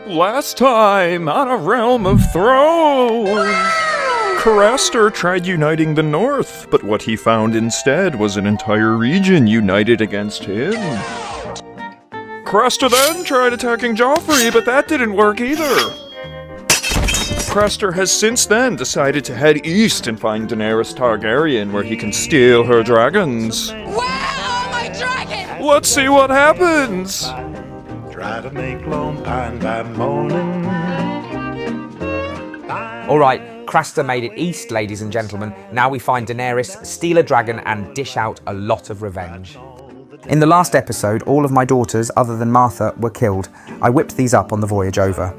Last time on A Realm of Thrones, Craster tried uniting the North, but what he found instead was an entire region united against him. Craster then tried attacking Joffrey, but that didn't work either. Craster has since then decided to head east and find Daenerys Targaryen, where he can steal her dragons. Wow, my dragon! Let's see what happens! Try to make Lone Pine by morning. Alright, Craster made it east, ladies and gentlemen. Now we find Daenerys, steal a dragon, and dish out a lot of revenge. In the last episode, all of my daughters, other than Martha, were killed. I whipped these up on the voyage over.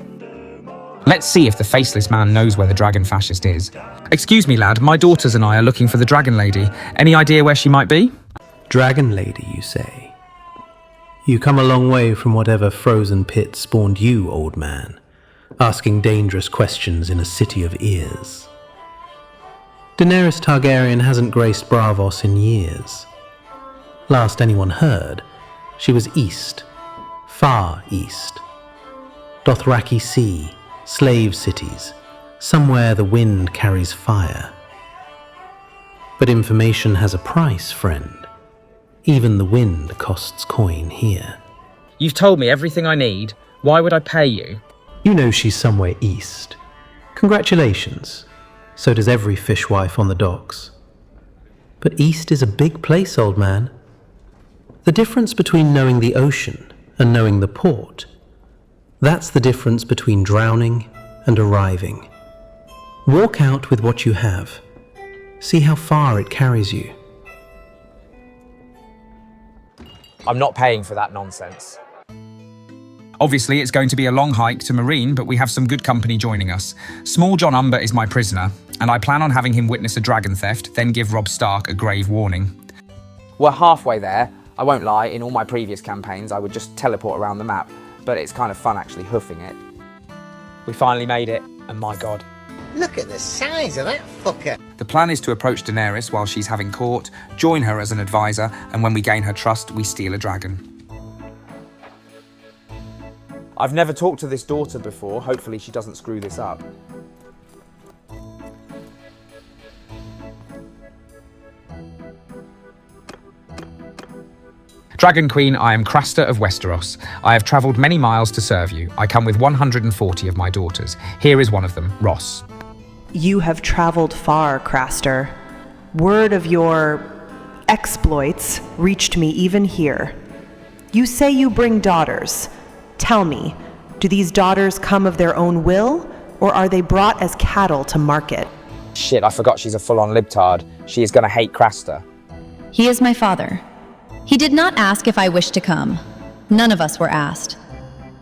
Let's see if the faceless man knows where the dragon fascist is. Excuse me, lad, my daughters and I are looking for the dragon lady. Any idea where she might be? Dragon lady, you say? You come a long way from whatever frozen pit spawned you, old man, asking dangerous questions in a city of ears. Daenerys Targaryen hasn't graced Braavos in years. Last anyone heard, she was east, far east. Dothraki Sea, slave cities, somewhere the wind carries fire. But information has a price, friend. Even the wind costs coin here. You've told me everything I need. Why would I pay you? You know she's somewhere east. Congratulations. So does every fishwife on the docks. But east is a big place, old man. The difference between knowing the ocean and knowing the port, that's the difference between drowning and arriving. Walk out with what you have. See how far it carries you. I'm not paying for that nonsense. Obviously, it's going to be a long hike to Meereen, but we have some good company joining us. Small John Umber is my prisoner, and I plan on having him witness a dragon theft, then give Robb Stark a grave warning. We're halfway there. I won't lie, in all my previous campaigns, I would just teleport around the map, but it's kind of fun actually hoofing it. We finally made it, and my god. Look at the size of that fucker. The plan is to approach Daenerys while she's having court, join her as an advisor, and when we gain her trust, we steal a dragon. I've never talked to this daughter before. Hopefully she doesn't screw this up. Dragon Queen, I am Craster of Westeros. I have travelled many miles to serve you. I come with 140 of my daughters. Here is one of them, Ross. You have traveled far, Craster. Word of your exploits reached me even here. You say you bring daughters. Tell me, do these daughters come of their own will, or are they brought as cattle to market? Shit, I forgot she's a full-on libtard. She is gonna hate Craster. He is my father. He did not ask if I wished to come. None of us were asked.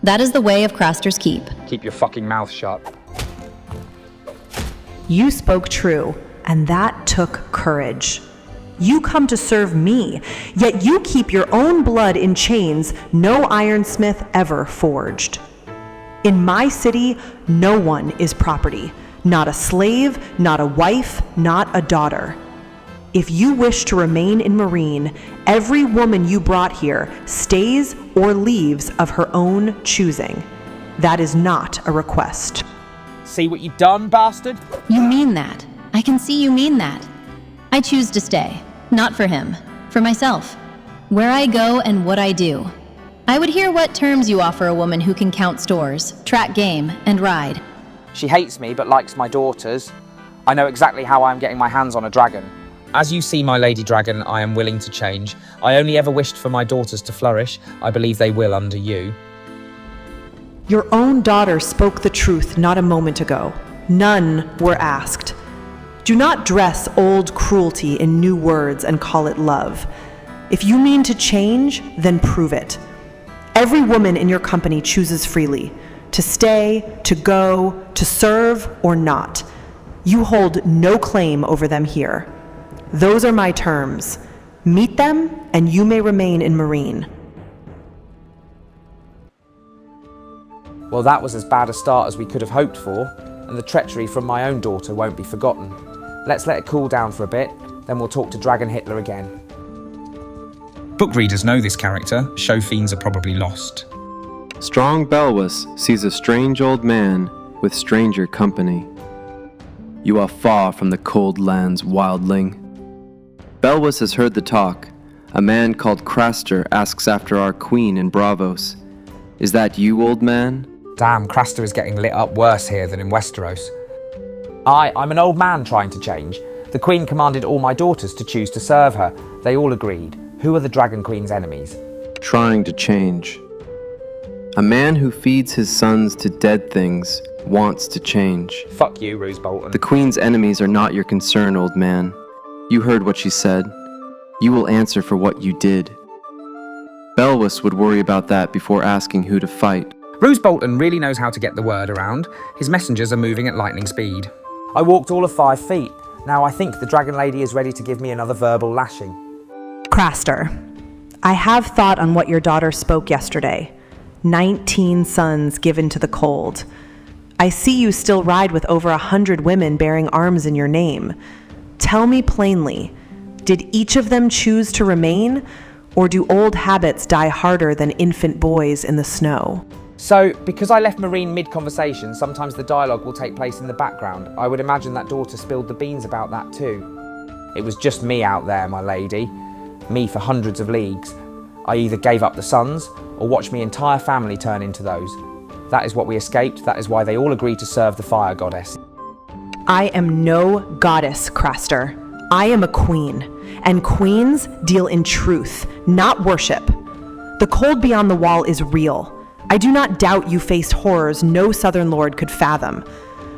That is the way of Craster's Keep. Keep your fucking mouth shut. You spoke true, and that took courage. You come to serve me, yet you keep your own blood in chains no ironsmith ever forged. In my city, no one is property. Not a slave, not a wife, not a daughter. If you wish to remain in Meereen, every woman you brought here stays or leaves of her own choosing. That is not a request. See what you've done, bastard? You mean that. I can see you mean that. I choose to stay. Not for him. For myself. Where I go and what I do. I would hear what terms you offer a woman who can count stores, track game, and ride. She hates me but likes my daughters. I know exactly how I am getting my hands on a dragon. As you see, my lady dragon, I am willing to change. I only ever wished for my daughters to flourish. I believe they will under you. Your own daughter spoke the truth not a moment ago. None were asked. Do not dress old cruelty in new words and call it love. If you mean to change, then prove it. Every woman in your company chooses freely, to stay, to go, to serve, or not. You hold no claim over them here. Those are my terms. Meet them, and you may remain in Meereen. Well, that was as bad a start as we could have hoped for, and the treachery from my own daughter won't be forgotten. Let's let it cool down for a bit, then we'll talk to Dragon Hitler again. Book readers know this character. Show fiends are probably lost. Strong Belwas sees a strange old man with stranger company. You are far from the cold lands, wildling. Belwas has heard the talk. A man called Craster asks after our queen in Bravos. Is that you, old man? Damn, Craster is getting lit up worse here than in Westeros. I'm an old man trying to change. The Queen commanded all my daughters to choose to serve her. They all agreed. Who are the Dragon Queen's enemies? Trying to change. A man who feeds his sons to dead things wants to change. Fuck you, Roose Bolton. The Queen's enemies are not your concern, old man. You heard what she said. You will answer for what you did. Belwas would worry about that before asking who to fight. Roose Bolton really knows how to get the word around. His messengers are moving at lightning speed. I walked all of 5 feet. Now I think the Dragon Lady is ready to give me another verbal lashing. Craster, I have thought on what your daughter spoke yesterday. 19 sons given to the cold. I see you still ride with over 100 women bearing arms in your name. Tell me plainly, did each of them choose to remain, or do old habits die harder than infant boys in the snow? So, because I left Meereen mid-conversation, sometimes the dialogue will take place in the background. I would imagine that daughter spilled the beans about that too. It was just me out there, my lady. Me for hundreds of leagues. I either gave up the sons, or watched my entire family turn into those. That is what we escaped, that is why they all agreed to serve the fire goddess. I am no goddess, Craster. I am a queen, and queens deal in truth, not worship. The cold beyond the wall is real. I do not doubt you faced horrors no Southern Lord could fathom,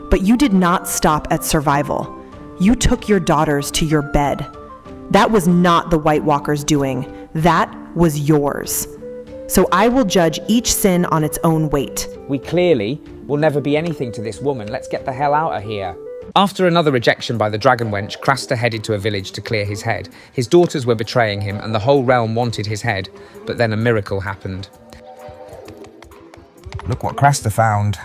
but you did not stop at survival. You took your daughters to your bed. That was not the White Walkers' doing. That was yours. So I will judge each sin on its own weight. We clearly will never be anything to this woman. Let's get the hell out of here. After another rejection by the dragon wench, Craster headed to a village to clear his head. His daughters were betraying him and the whole realm wanted his head, but then a miracle happened. Look what Craster found.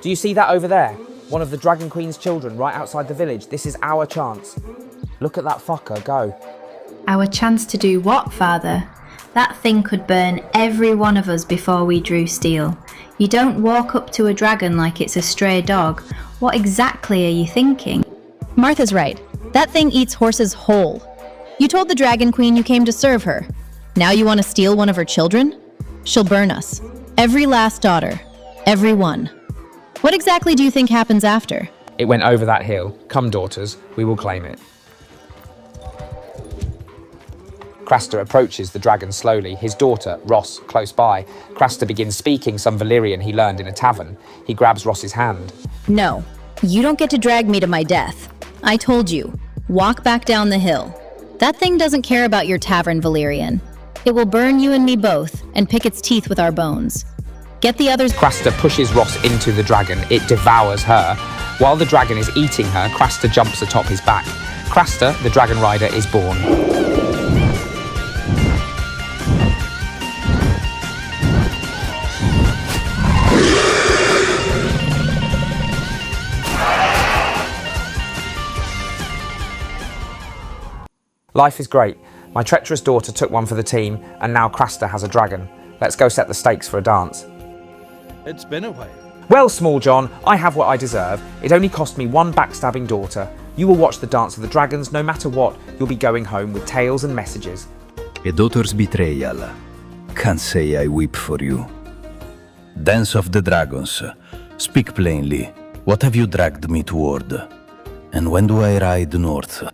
Do you see that over there? One of the Dragon Queen's children right outside the village. This is our chance. Look at that fucker go. Our chance to do what, Father? That thing could burn every one of us before we drew steel. You don't walk up to a dragon like it's a stray dog. What exactly are you thinking? Martha's right. That thing eats horses whole. You told the Dragon Queen you came to serve her. Now you want to steal one of her children? She'll burn us. Every last daughter. Every one. What exactly do you think happens after? It went over that hill. Come, daughters, we will claim it. Craster approaches the dragon slowly, his daughter, Ross, close by. Craster begins speaking some Valyrian he learned in a tavern. He grabs Ross's hand. No, you don't get to drag me to my death. I told you, walk back down the hill. That thing doesn't care about your tavern, Valyrian. It will burn you and me both and pick its teeth with our bones. Get the others. Craster pushes Ross into the dragon. It devours her. While the dragon is eating her, Craster jumps atop his back. Craster, the dragon rider, is born. Life is great. My treacherous daughter took one for the team, and now Craster has a dragon. Let's go set the stakes for a dance. It's been a while. Well, Small John, I have what I deserve. It only cost me one backstabbing daughter. You will watch the Dance of the Dragons no matter what. You'll be going home with tales and messages. A daughter's betrayal. Can't say I weep for you. Dance of the Dragons. Speak plainly. What have you dragged me toward? And when do I ride north?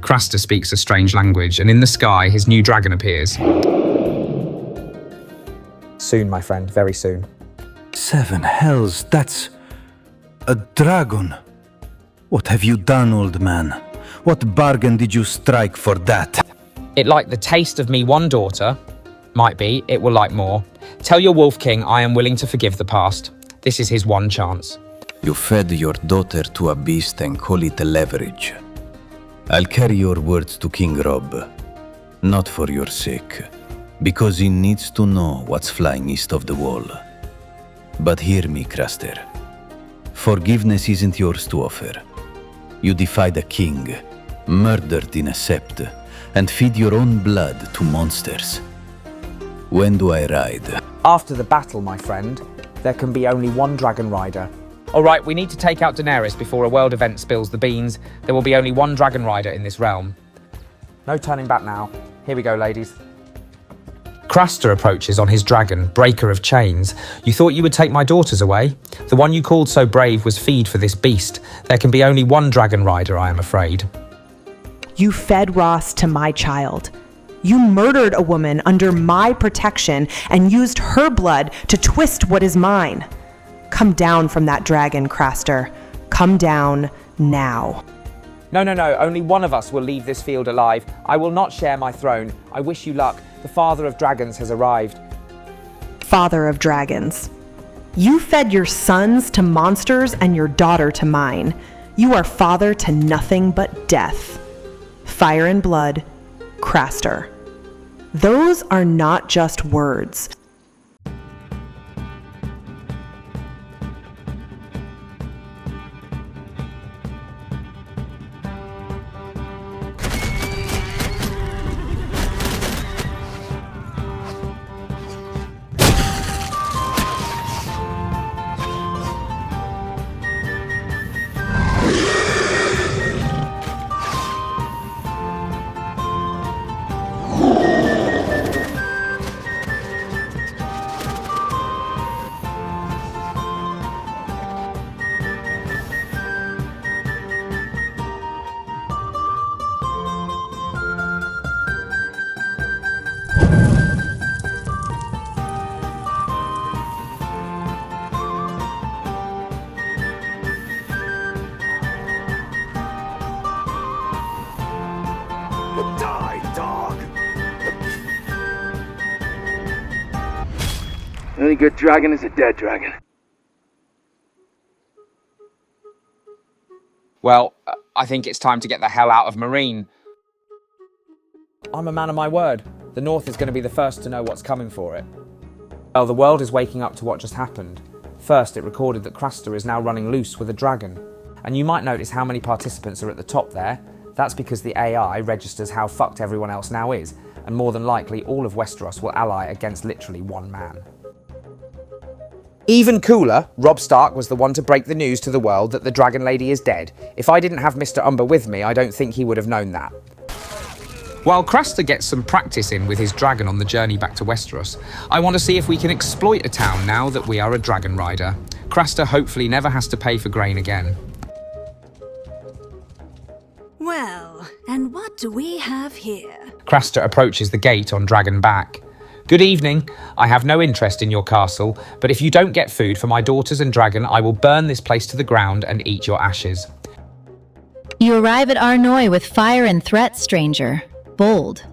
Craster speaks a strange language, and in the sky, his new dragon appears. Soon, my friend, very soon. 7 hells, that's a dragon. What have you done, old man? What bargain did you strike for that? It liked the taste of me one daughter. Might be, it will like more. Tell your Wolf King I am willing to forgive the past. This is his one chance. You fed your daughter to a beast and call it leverage. I'll carry your words to King Rob. Not for your sake, because he needs to know what's flying east of the wall. But hear me, Craster. Forgiveness isn't yours to offer. You defied a king, murdered in a sept, and feed your own blood to monsters. When do I ride? After the battle, my friend, there can be only one dragon rider. All right, we need to take out Daenerys before a world event spills the beans. There will be only one dragon rider in this realm. No turning back now. Here we go, ladies. Craster approaches on his dragon, Breaker of Chains. You thought you would take my daughters away? The one you called so brave was feed for this beast. There can be only one dragon rider, I am afraid. You fed Ross to my child. You murdered a woman under my protection and used her blood to twist what is mine. Come down from that dragon, Craster. Come down now. No, only one of us will leave this field alive. I will not share my throne. I wish you luck. The father of dragons has arrived. Father of dragons. You fed your sons to monsters and your daughter to mine. You are father to nothing but death. Fire and blood, Craster. Those are not just words. Die, dog! Any good dragon is a dead dragon. Well, I think it's time to get the hell out of Meereen. I'm a man of my word. The North is going to be the first to know what's coming for it. Well, the world is waking up to what just happened. First, it recorded that Craster is now running loose with a dragon. And you might notice how many participants are at the top there. That's because the AI registers how fucked everyone else now is, and more than likely all of Westeros will ally against literally one man. Even cooler, Robb Stark was the one to break the news to the world that the Dragon Lady is dead. If I didn't have Mr. Umber with me, I don't think he would have known that. While Craster gets some practice in with his dragon on the journey back to Westeros, I want to see if we can exploit a town now that we are a dragon rider. Craster hopefully never has to pay for grain again. Well, and what do we have here? Craster approaches the gate on dragon back. Good evening. I have no interest in your castle, but if you don't get food for my daughters and dragon, I will burn this place to the ground and eat your ashes. You arrive at Arnoy with fire and threat, stranger. Bold.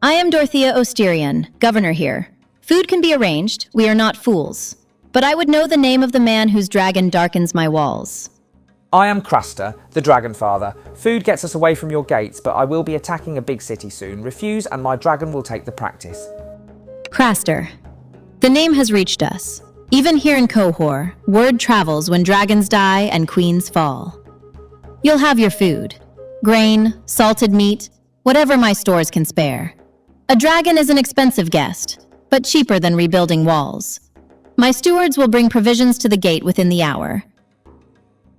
I am Dorothea Osterian, governor here. Food can be arranged, we are not fools. But I would know the name of the man whose dragon darkens my walls. I am Craster, the Dragon Father. Food gets us away from your gates, but I will be attacking a big city soon. Refuse and my dragon will take the practice. Craster. The name has reached us. Even here in Qohor, word travels when dragons die and queens fall. You'll have your food. Grain, salted meat, whatever my stores can spare. A dragon is an expensive guest, but cheaper than rebuilding walls. My stewards will bring provisions to the gate within the hour.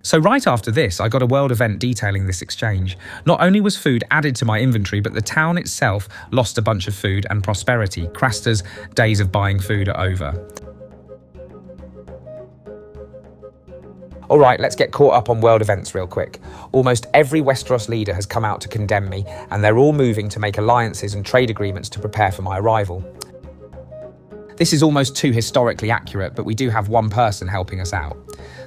So right after this, I got a world event detailing this exchange. Not only was food added to my inventory, but the town itself lost a bunch of food and prosperity. Craster's days of buying food are over. All right, let's get caught up on world events real quick. Almost every Westeros leader has come out to condemn me, and they're all moving to make alliances and trade agreements to prepare for my arrival. This is almost too historically accurate, but we do have one person helping us out.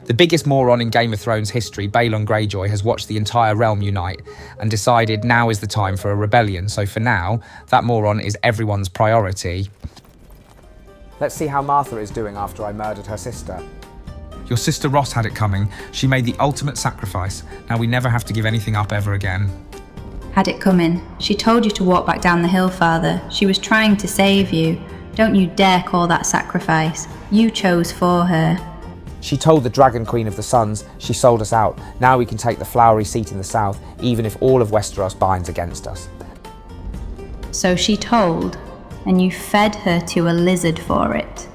The biggest moron in Game of Thrones history, Balon Greyjoy, has watched the entire realm unite and decided now is the time for a rebellion. So for now, that moron is everyone's priority. Let's see how Martha is doing after I murdered her sister. Your sister Ross had it coming. She made the ultimate sacrifice. Now we never have to give anything up ever again. Had it coming. She told you to walk back down the hill, Father. She was trying to save you. Don't you dare call that sacrifice. You chose for her. She told the Dragon Queen of the Suns she sold us out. Now we can take the flowery seat in the south, even if all of Westeros binds against us. So she told, and you fed her to a lizard for it.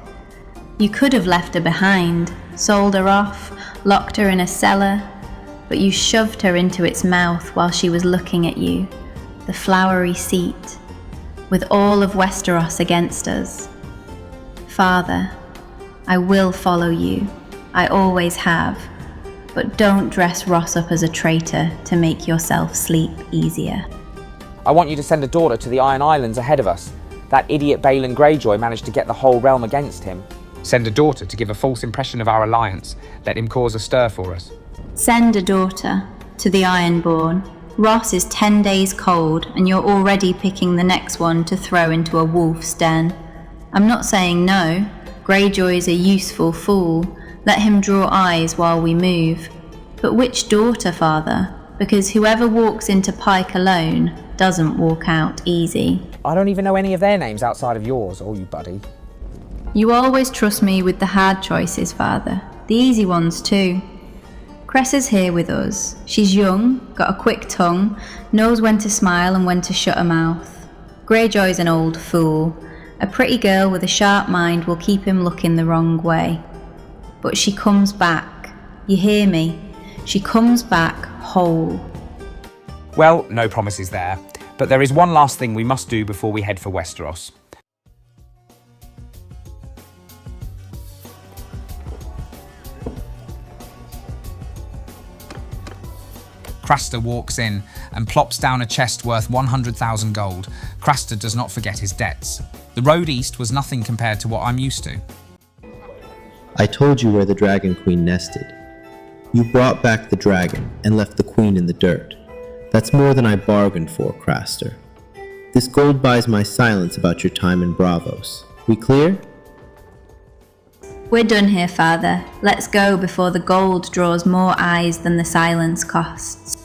You could have left her behind, sold her off, locked her in a cellar, but you shoved her into its mouth while she was looking at you, the flowery seat, with all of Westeros against us. Father, I will follow you. I always have. But don't dress Ross up as a traitor to make yourself sleep easier. I want you to send a daughter to the Iron Islands ahead of us. That idiot Balon Greyjoy managed to get the whole realm against him. Send a daughter to give a false impression of our alliance. Let him cause a stir for us. Send a daughter to the Ironborn. Ross is 10 days cold, and you're already picking the next one to throw into a wolf's den. I'm not saying no. Greyjoy's a useful fool. Let him draw eyes while we move. But which daughter, Father? Because whoever walks into Pike alone doesn't walk out easy. I don't even know any of their names outside of yours, or you buddy. You always trust me with the hard choices, Father. The easy ones too. Cresser's here with us. She's young, got a quick tongue, knows when to smile and when to shut her mouth. Greyjoy's an old fool. A pretty girl with a sharp mind will keep him looking the wrong way. But she comes back. You hear me? She comes back whole. Well, no promises there. But there is one last thing we must do before we head for Westeros. Craster walks in and plops down a chest worth 100,000 gold. Craster does not forget his debts. The road east was nothing compared to what I'm used to. I told you where the Dragon Queen nested. You brought back the dragon and left the queen in the dirt. That's more than I bargained for, Craster. This gold buys my silence about your time in Bravos. We clear? We're done here, Father. Let's go before the gold draws more eyes than the silence costs.